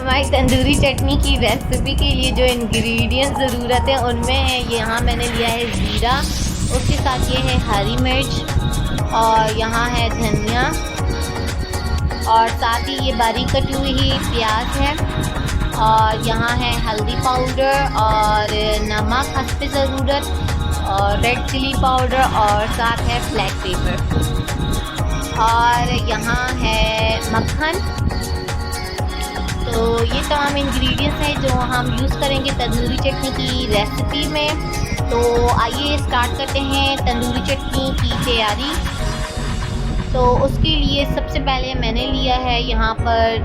हमारी तंदूरी चटनी की रेसिपी के लिए जो इंग्रेडिएंट्स ज़रूरत है उनमें है, यहाँ मैंने लिया है ज़ीरा, उसके साथ ये है हरी मिर्च और यहाँ है धनिया और साथ ही ये बारीक कटी हुई प्याज है और यहाँ है हल्दी पाउडर और नमक हस्ब ज़रूरत और रेड चिली पाउडर और साथ है ब्लैक पेपर और यहाँ है मक्खन। तो ये तमाम इंग्रेडिएंट्स हैं जो हम यूज़ करेंगे तंदूरी चटनी की रेसिपी में। तो आइए स्टार्ट करते हैं तंदूरी चटनी की तैयारी। तो उसके लिए सबसे पहले मैंने लिया है यहाँ पर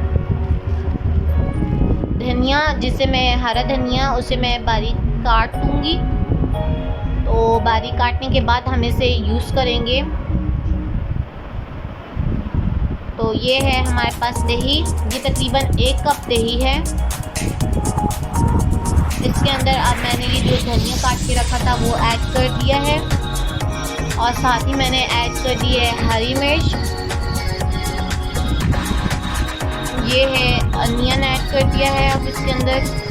धनिया, जिसे मैं हरा धनिया उसे मैं बारीक काट लूँगी। तो बारीक काटने के बाद हम इसे यूज़ करेंगे। तो ये है हमारे पास दही, ये तकरीबन 1 कप दही है। इसके अंदर अब मैंने ये जो धनिया काट के रखा था वो ऐड कर दिया है और साथ ही मैंने ऐड कर दी है हरी मिर्च, ये है अनियन ऐड कर दिया है अब इसके अंदर।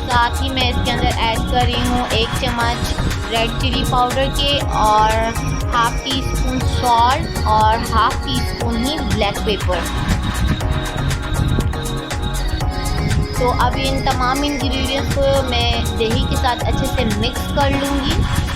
साथ ही मैं इसके अंदर ऐड कर रही हूँ 1 चम्मच रेड चिली पाउडर के और हाफ़ टी स्पून सॉल्ट और हाफ़ टी स्पून ही ब्लैक पेपर। तो अब इन तमाम इंग्रेडिएंट्स को मैं दही के साथ अच्छे से मिक्स कर लूँगी।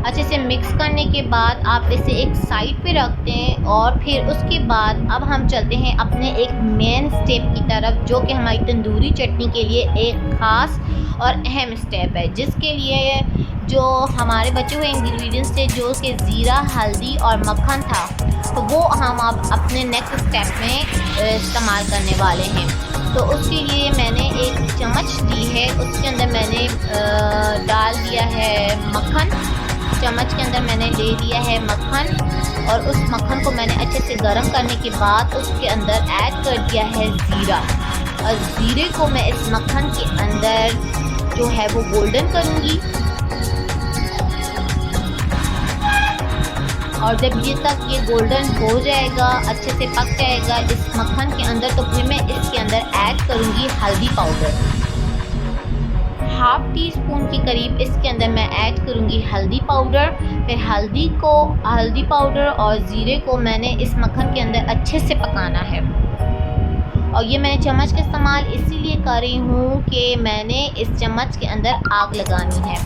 अच्छे से मिक्स करने के बाद आप इसे एक साइड पे रखते हैं और फिर उसके बाद अब हम चलते हैं अपने एक मेन स्टेप की तरफ, जो कि हमारी तंदूरी चटनी के लिए एक ख़ास और अहम स्टेप है, जिसके लिए जो हमारे बचे हुए इंग्रेडिएंट्स थे जो कि ज़ीरा, हल्दी और मक्खन था, तो वो हम अब अपने नेक्स्ट स्टेप में इस्तेमाल करने वाले हैं। तो उसके लिए मैंने 1 चम्मच ली है, उसके अंदर मैंने डाल दिया है मक्खन। चम्मच के अंदर मैंने ले लिया है मक्खन और उस मक्खन को मैंने अच्छे से गर्म करने के बाद उसके अंदर ऐड कर दिया है ज़ीरा और ज़ीरे को मैं इस मक्खन के अंदर जो है वो गोल्डन करूँगी। और जब ये गोल्डन हो जाएगा, अच्छे से पक जाएगा इस मक्खन के अंदर, तो फिर मैं इसके अंदर ऐड करूँगी हल्दी पाउडर। हाफ़ टी स्पून के करीब इसके अंदर मैं ऐड करूँगी हल्दी पाउडर। फिर हल्दी पाउडर और ज़ीरे को मैंने इस मक्खन के अंदर अच्छे से पकाना है। और ये मैंने चम्मच का इस्तेमाल इसीलिए कर रही हूँ कि मैंने इस चम्मच के अंदर आग लगानी है,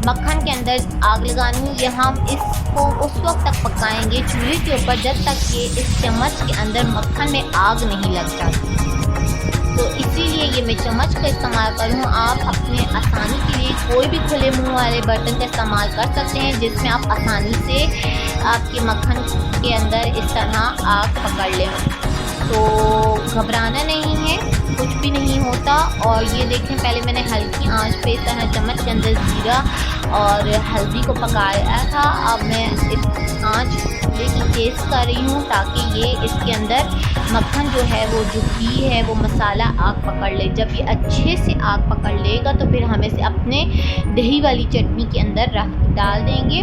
मक्खन के अंदर आग लगानी है। ये हम इसको उस वक्त तक पकाएंगे चूल्हे के ऊपर जब तक कि इस चम्मच के अंदर मक्खन में आग नहीं लग जाती। तो इसीलिए ये मैं चम्मच का इस्तेमाल कर रही हूँ। आप अपने आसानी के लिए कोई भी खुले मुंह वाले बर्तन का इस्तेमाल कर सकते हैं, जिसमें आप आसानी से आपके मक्खन के अंदर इस तरह आग पकड़ लें। तो घबराना नहीं है, कुछ भी नहीं होता। और ये देखें, पहले मैंने हल्की आंच पे इस तरह चम्मच के अंदर ज़ीरा और हल्दी को पकाया था। अब मैं इस आंच की तेज़ कर रही हूँ ताकि ये इसके अंदर मक्खन जो है वो जो घी है वो मसाला आग पकड़ ले। जब ये अच्छे से आग पकड़ लेगा तो फिर हम इसे अपने दही वाली चटनी के अंदर डाल देंगे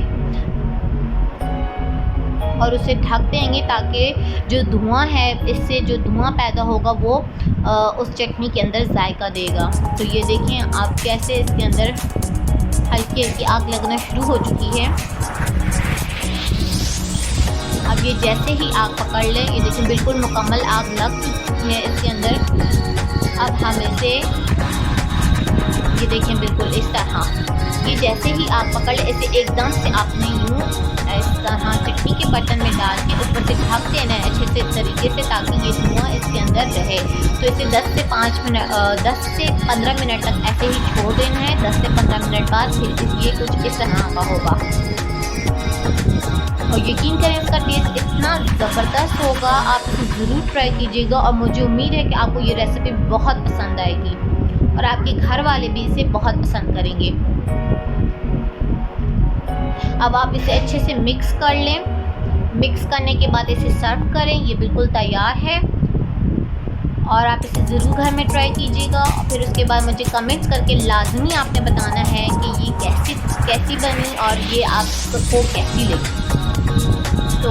और उसे ढक देंगे ताकि जो धुआं है, इससे जो धुआं पैदा होगा वो उस चटनी के अंदर जायका देगा। तो ये देखें आप कैसे इसके अंदर हल्की हल्की आग लगना शुरू हो चुकी है। अब ये जैसे ही आग पकड़ ले, ये देखें बिल्कुल मुकम्मल आग लग चुकी है इसके अंदर। अब हम इसे, ये देखें बिल्कुल इस तरह, ये जैसे ही आग पकड़ ले इसे एकदम से आपने यूँ इस तरह चटनी के बर्तन में डाल के ऊपर से ढक देना है अच्छे से तरीके से, ताकि ये धुआं इसके अंदर रहे। तो इसे 10 से 15 मिनट तक ऐसे ही छोड़ देना है। 10 से 15 मिनट बाद फिर ये कुछ इस तरह का होगा और यकीन करें इसका टेस्ट इतना ज़बरदस्त होगा, आप इसे ज़रूर ट्राई कीजिएगा। और मुझे उम्मीद है कि आपको ये रेसिपी बहुत पसंद आएगी और आपके घर वाले भी इसे बहुत पसंद करेंगे। अब आप इसे अच्छे से मिक्स कर लें। मिक्स करने के बाद इसे सर्व करें। ये बिल्कुल तैयार है और आप इसे ज़रूर घर में ट्राई कीजिएगा। और फिर उसके बाद मुझे कमेंट्स करके लाजमी आपने बताना है कि ये कैसी बनी और ये आपको कैसी लगी। तो